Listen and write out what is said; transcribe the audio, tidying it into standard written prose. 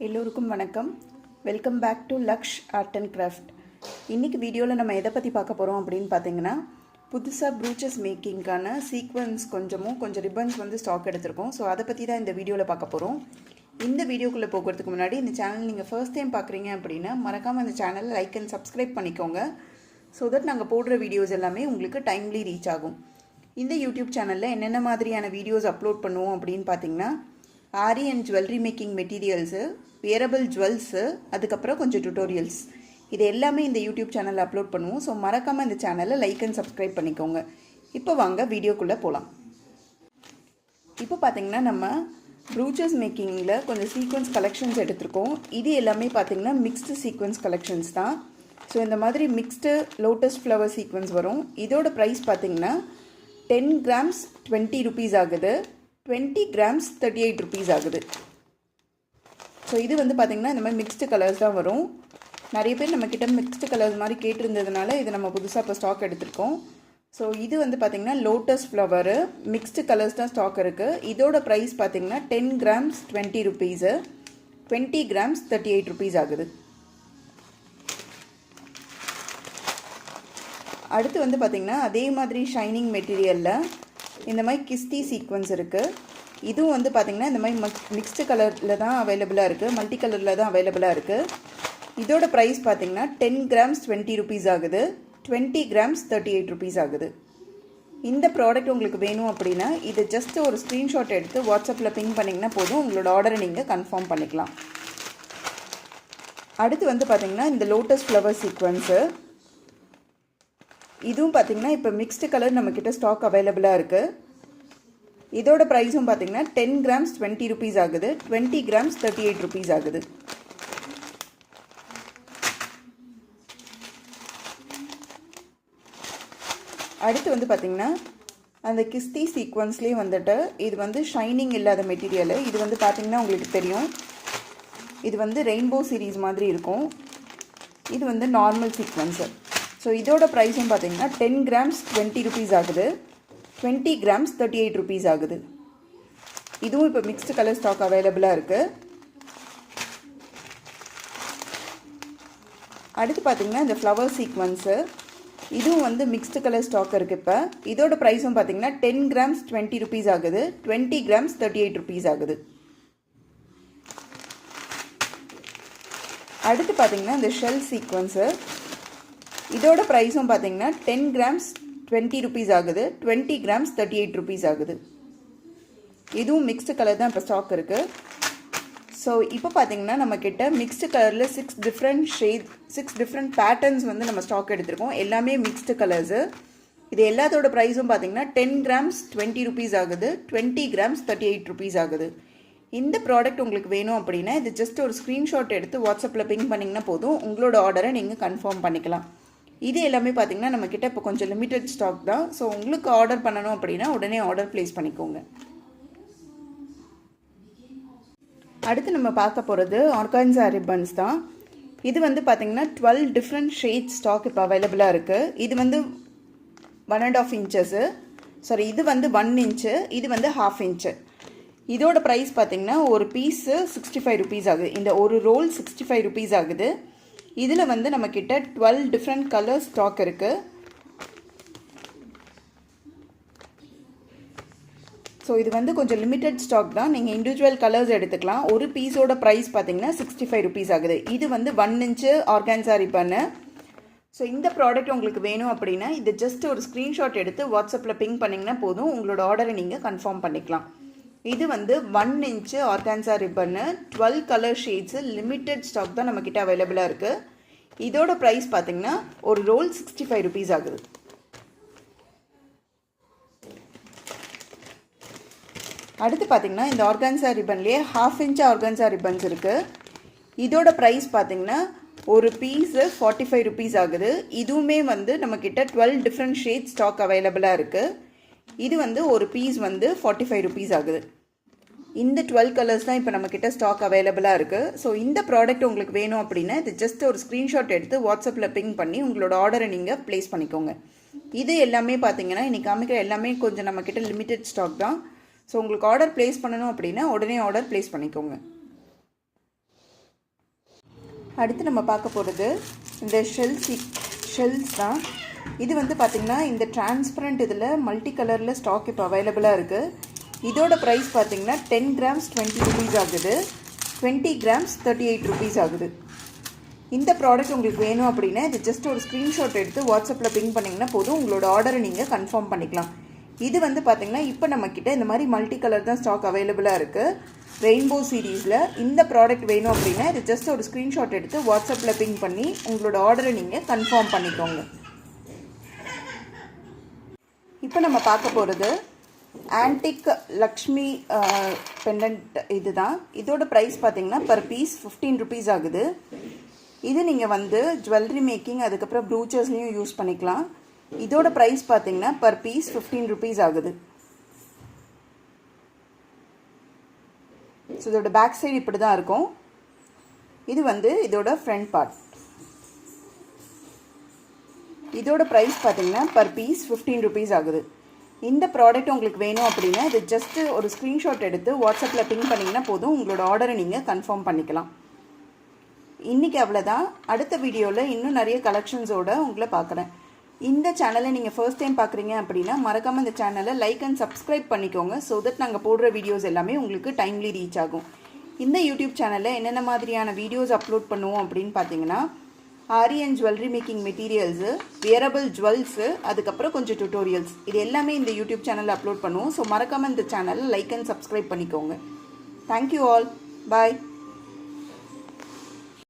எல்லோருக்கும் வணக்கம். Welcome back to Laksh art and craft. இன்றைக்கி வீடியோவில் நம்ம எதை பற்றி பார்க்க போகிறோம் அப்படின்னு பார்த்தீங்கன்னா, புதுசாக ப்ரூச்சஸ் மேக்கிங்கான சீக்வன்ஸ் கொஞ்சம் ரிப்பன்ஸ் ஸ்டாக் எடுத்திருக்கோம். ஸோ அதை பற்றி தான் இந்த வீடியோவில் பார்க்க போகிறோம். இந்த வீடியோக்குள்ளே போகிறதுக்கு முன்னாடி இந்த சேனல் நீங்கள் ஃபர்ஸ்ட் டைம் பார்க்குறீங்க அப்படின்னா மறக்காமல் இந்த சேனலை லைக் அண்ட் சப்ஸ்கிரைப் பண்ணிக்கோங்க. ஸோ தட் நாங்கள் போடுற வீடியோஸ் எல்லாமே உங்களுக்கு டைம்லி ரீச் ஆகும். இந்த யூடியூப் சேனலில் என்னென்ன மாதிரியான வீடியோஸ் அப்லோட் பண்ணுவோம் அப்படின்னு பார்த்தீங்கன்னா, aari and jewellery making materials, wearable jewels, அதுக்கப்புறம் கொஞ்சம் டுட்டோரியல்ஸ், இது எல்லாமே இந்த யூடியூப் சேனலில் அப்லோட் பண்ணுவோம். ஸோ மறக்காமல் இந்த சேனலை லைக் அண்ட் சப்ஸ்கிரைப் பண்ணிக்கோங்க. இப்போ வாங்க வீடியோக்குள்ளே போகலாம். இப்போ பார்த்தீங்கன்னா நம்ம ப்ரூச்சஸ் மேக்கிங்கில் கொஞ்சம் சீக்வன்ஸ் கலெக்ஷன்ஸ் எடுத்திருக்கோம். இது எல்லாமே பார்த்தீங்கன்னா மிக்ஸ்டு சீக்வன்ஸ் கலெக்ஷன்ஸ் தான். ஸோ இந்த மாதிரி மிக்ஸ்டு லோட்டஸ் ஃப்ளவர் சீக்வன்ஸ் வரும். இதோட ப்ரைஸ் பார்த்தீங்கன்னா 10 grams 20 rupees ஆகுது, 20 grams 38 rupees ஆகுது. ஸோ இது பார்த்திங்கன்னா இந்த மாதிரி மிக்ஸ்டு கலர்ஸ் தான் வரும். நிறைய பேர் நம்மக்கிட்ட மிக்ஸ்டு கலர்ஸ் மாதிரி கேட்டிருந்ததுனால இது நம்ம புதுசாக இப்போ ஸ்டாக் எடுத்திருக்கோம். ஸோ இது பார்த்திங்கன்னா லோட்டஸ் ஃப்ளவரு மிக்ஸ்டு கலர்ஸ் தான் ஸ்டாக் இருக்குது. இதோட ப்ரைஸ் பார்த்திங்கன்னா 10 grams 20 rupees, 20 grams 38 rupees ஆகுது. அடுத்து பார்த்திங்கன்னா அதே மாதிரி ஷைனிங் மெட்டீரியலில் இந்த மாதிரி கிஸ்டி சீக்வன்ஸ் இருக்குது. இதுவும் பார்த்திங்கன்னா இந்த மாதிரி மிக்ஸ்டு கலரில் தான் அவைலபிளாக இருக்குது, மல்டி கலரில் தான் அவைலபிளாக இருக்குது. இதோட ப்ரைஸ் பார்த்திங்கன்னா 10 grams 20 rupees ஆகுது, 20 grams 38 rupees ஆகுது. இந்த ப்ராடக்ட் உங்களுக்கு வேணும் அப்படின்னா இது ஜஸ்ட் ஒரு ஸ்க்ரீன்ஷாட் எடுத்து வாட்ஸ்அப்பில் பிங் பண்ணிங்கன்னா போதும், உங்களோட ஆர்டரை நீங்கள் கன்ஃபார்ம் பண்ணிக்கலாம். அடுத்து பார்த்திங்கன்னா இந்த லோட்டஸ் ஃப்ளவர் சீக்வன்ஸு, இதுவும் பார்த்திங்கன்னா இப்போ மிக்ஸ்டு கலர் நம்மக்கிட்ட ஸ்டாக் அவைலபிளாக இருக்குது. இதோட ப்ரைஸும் பார்த்திங்கன்னா 10 grams 20 rupees ஆகுது, 20 grams 38 rupees ஆகுது. அடுத்து பார்த்திங்கன்னா அந்த கிஸ்தி சீக்வன்ஸ்லேயே இது ஷைனிங் இல்லாத மெட்டீரியலு. இது பார்த்திங்கன்னா உங்களுக்கு தெரியும், இது ரெயின்போ சீரீஸ் மாதிரி இருக்கும். இது நார்மல் சீக்வன்ஸு. ஸோ இதோட ப்ரைஸும் பார்த்திங்கன்னா 10 grams 20 rupees ஆகுது, 20 grams 38 rupees ஆகுது. இதுவும் இப்போ மிக்ஸ்டு கலர் ஸ்டாக் அவைலபிளாக இருக்குது. அடுத்து பார்த்திங்கன்னா இந்த ஃப்ளவர் சீக்வன்ஸு, இதுவும் மிக்ஸ்டு கலர் ஸ்டாக் இருக்குது. இப்போ இதோட ப்ரைஸும் பார்த்திங்கன்னா 10 grams 20 rupees ஆகுது, 20 grams 38 rupees ஆகுது. அடுத்து பார்த்திங்கன்னா இந்த ஷெல் சீக்வன்ஸு, இதோட ப்ரைஸும் பார்த்திங்கன்னா 10 grams 20 rupees ஆகுது, 20 grams 38 rupees ஆகுது. இதுவும் மிக்ஸ்டு கலர் தான் இப்போ ஸ்டாக் இருக்குது. ஸோ இப்போ பார்த்திங்கன்னா நம்மக்கிட்ட மிக்ஸ்டு கலரில் 6 different ஷேட் 6 different பேட்டர்ன்ஸ் நம்ம ஸ்டாக் எடுத்திருக்கோம். எல்லாமே மிக்ஸ்டு கலர்ஸு. இது எல்லாத்தோட ப்ரைஸும் பார்த்திங்கன்னா 10 grams 20 rupees ஆகுது, 20 grams 38 rupees ஆகுது. இந்த ப்ராடக்ட் உங்களுக்கு வேணும் அப்படின்னா இது ஜஸ்ட் ஒரு ஸ்க்ரீன்ஷாட் எடுத்து வாட்ஸ்அப்பில் பிங் பண்ணிங்கன்னா போதும், உங்களோட ஆர்டரை நீங்கள் கன்ஃபார்ம் பண்ணிக்கலாம். இது எல்லாமே பார்த்திங்கன்னா நம்மக்கிட்ட இப்போ கொஞ்சம் லிமிட்டட் ஸ்டாக் தான். ஸோ உங்களுக்கு ஆர்டர் பண்ணணும் அப்படின்னா உடனே ஆர்டர் ப்ளேஸ் பண்ணிக்கோங்க. அடுத்து நம்ம பார்க்க போகிறது ஆர்கான்சா ரிப்பன்ஸ் தான். இது பார்த்திங்கன்னா 12 different ஷேட் ஸ்டாக் இப்போ அவைலபிளாக இருக்குது. இது 1.5 inches, சாரி இது 1 inch, இது 1/2 inch. இதோட ப்ரைஸ் பார்த்திங்கன்னா ஒரு பீஸு 65 rupees ஆகுது. இந்த ஒரு ரோல் 65 rupees ஆகுது. இதில் நம்மக்கிட்ட 12 different கலர் ஸ்டாக் இருக்குது. ஸோ இது கொஞ்சம் லிமிட்டட் ஸ்டாக் தான், நீங்கள் இண்டிவிஜுவல் கலர்ஸ் எடுத்துக்கலாம். ஒரு பீஸோட ப்ரைஸ் பார்த்திங்கன்னா 65 rupees ஆகுது. இது 1 inch ஆர்கான்சா ரிப்பன்னு. ஸோ இந்த ப்ராடக்ட் உங்களுக்கு வேணும் அப்படின்னா இது ஜஸ்ட் ஒரு ஸ்க்ரீன்ஷாட் எடுத்து வாட்ஸ்அப்பில் பிங் பண்ணிங்கன்னா போதும், உங்களோட ஆர்டரை நீங்கள் கன்ஃபார்ம் பண்ணிக்கலாம். இது 1 inch organza ribbon, 12 colour shades, limited stock தான் நம்மக்கிட்ட அவைலபிளாக இருக்குது. இதோட ப்ரைஸ் பார்த்திங்கன்னா ஒரு ரோல் 65 rupees ஆகுது. அடுத்து பார்த்திங்கன்னா இந்த ஆர்கான்சா ரிப்பன்லேயே 1/2 inch ஆர்கான்சா ரிப்பன்ஸ் இருக்குது. இதோட ப்ரைஸ் பார்த்திங்கன்னா ஒரு பீஸு 45 rupees ஆகுது. இதுவுமே நம்மக்கிட்ட 12 different ஷேட் ஸ்டாக் அவைலபிளாக இருக்குது. இது ஒரு பீஸ் 45 rupees ஆகுது. இந்த 12 கலர்ஸ் தான் இப்போ நம்மக்கிட்ட ஸ்டாக் அவைலபிளாக இருக்குது. ஸோ இந்த ப்ராடக்ட் உங்களுக்கு வேணும் அப்படின்னா இது ஜஸ்ட் ஒரு ஸ்க்ரீன்ஷாட் எடுத்து வாட்ஸ்அப்பில் பிங் பண்ணி உங்களோட ஆர்டரை நீங்கள் ப்ளேஸ் பண்ணிக்கோங்க. இது எல்லாமே பார்த்தீங்கன்னா இன்றைக்கி காமிக்கிற எல்லாமே கொஞ்சம் நம்மக்கிட்ட லிமிட்டட் ஸ்டாக் தான். ஸோ உங்களுக்கு ஆர்டர் ப்ளேஸ் பண்ணணும் அப்படின்னா உடனே ஆர்டர் ப்ளேஸ் பண்ணிக்கோங்க. அடுத்து நம்ம பார்க்க போகிறது இந்த ஷெல்ஸ் தான். இது வந்து பார்த்திங்கன்னா இந்த டிரான்ஸ்பரண்ட் இதில் மல்டி கலரில் ஸ்டாக் இப்போ அவைலபிளாக இருக்குது. இதோட ப்ரைஸ் பார்த்திங்கன்னா 10 grams 20 rupees ஆகுது, 20 grams 38 rupees ஆகுது. இந்த ப்ராடக்ட் உங்களுக்கு வேணும் அப்படின்னா இது ஜஸ்ட் ஒரு ஸ்க்ரீன்ஷாட் எடுத்து வாட்ஸ்அப்பில் பிங் பண்ணிங்கன்னா போதும், உங்களோட ஆர்டரை நீங்கள் கன்ஃபார்ம் பண்ணிக்கலாம். இது வந்து பார்த்திங்கன்னா இப்போ நம்மக்கிட்ட இந்த மாதிரி மல்டி கலர் தான் ஸ்டாக் அவைலபிளாக இருக்குது ரெயின்போ சீரீஸில். இந்த ப்ராடக்ட் வேணும் அப்படின்னா இது ஜஸ்ட் ஒரு ஸ்க்ரீன்ஷாட் எடுத்து வாட்ஸ்அப்பில் பிங் பண்ணி உங்களோட ஆர்டரை நீங்கள் கன்ஃபார்ம் பண்ணிக்கோங்க. இப்போ நம்ம பார்க்க போகிறது ஆன்டிக் லக்ஷ்மி பெண்டன்ட். இதுதான். இதோட ப்ரைஸ் பார்த்திங்கன்னா பர் பீஸ் 15 rupees ஆகுது. இது நீங்கள் வந்து ஜுவல்லரி மேக்கிங் அதுக்கப்புறம் ப்ரூச்சர்ஸ்லையும் யூஸ் பண்ணிக்கலாம். இதோட ப்ரைஸ் பார்த்தீங்கன்னா பர் பீஸ் 15 rupees ஆகுது. ஸோ இதோட பேக் சைடு இப்படி தான் இருக்கும். இது வந்து இதோட ஃப்ரண்ட் பார்ட். இதோட ப்ரைஸ் பார்த்தீங்கன்னா பர் பீஸ் 15 rupees ஆகுது. இந்த ப்ராடக்ட் உங்களுக்கு வேணும் அப்படின்னா இது ஜஸ்ட்டு ஒரு ஸ்க்ரீன்ஷாட் எடுத்து வாட்ஸ்அப்பில் பிங் பண்ணிங்கன்னா போதும், உங்களோட ஆர்டரை நீங்கள் கன்ஃபார்ம் பண்ணிக்கலாம். இன்றைக்கி அவ்வளோதான். அடுத்த வீடியோவில் இன்னும் நிறைய கலெக்ஷன்ஸோடு உங்களை பார்க்குறேன். இந்த சேனலை நீங்கள் ஃபர்ஸ்ட் டைம் பார்க்குறீங்க அப்படின்னா மறக்காமல் இந்த சேனலை லைக் அண்ட் சப்ஸ்கிரைப் பண்ணிக்கோங்க. ஸோ தட் நாங்கள் போடுற வீடியோஸ் எல்லாமே உங்களுக்கு டைம்லி ரீச் ஆகும். இந்த யூடியூப் சேனலில் என்னென்ன மாதிரியான வீடியோஸ் அப்லோட் பண்ணுவோம் அப்படின்னு பார்த்தீங்கன்னா Aryan jewellery making materials, wearable jewels, அதுக்கப்புறம் கொஞ்சம் டுட்டோரியல்ஸ், இது எல்லாமே இந்த யூடியூப் சேனலில் அப்லோட் பண்ணுவோம். ஸோ மறக்காமல் இந்த சேனலை லைக் அண்ட் சப்ஸ்கிரைப் பண்ணிக்கோங்க. Thank you all. பாய்.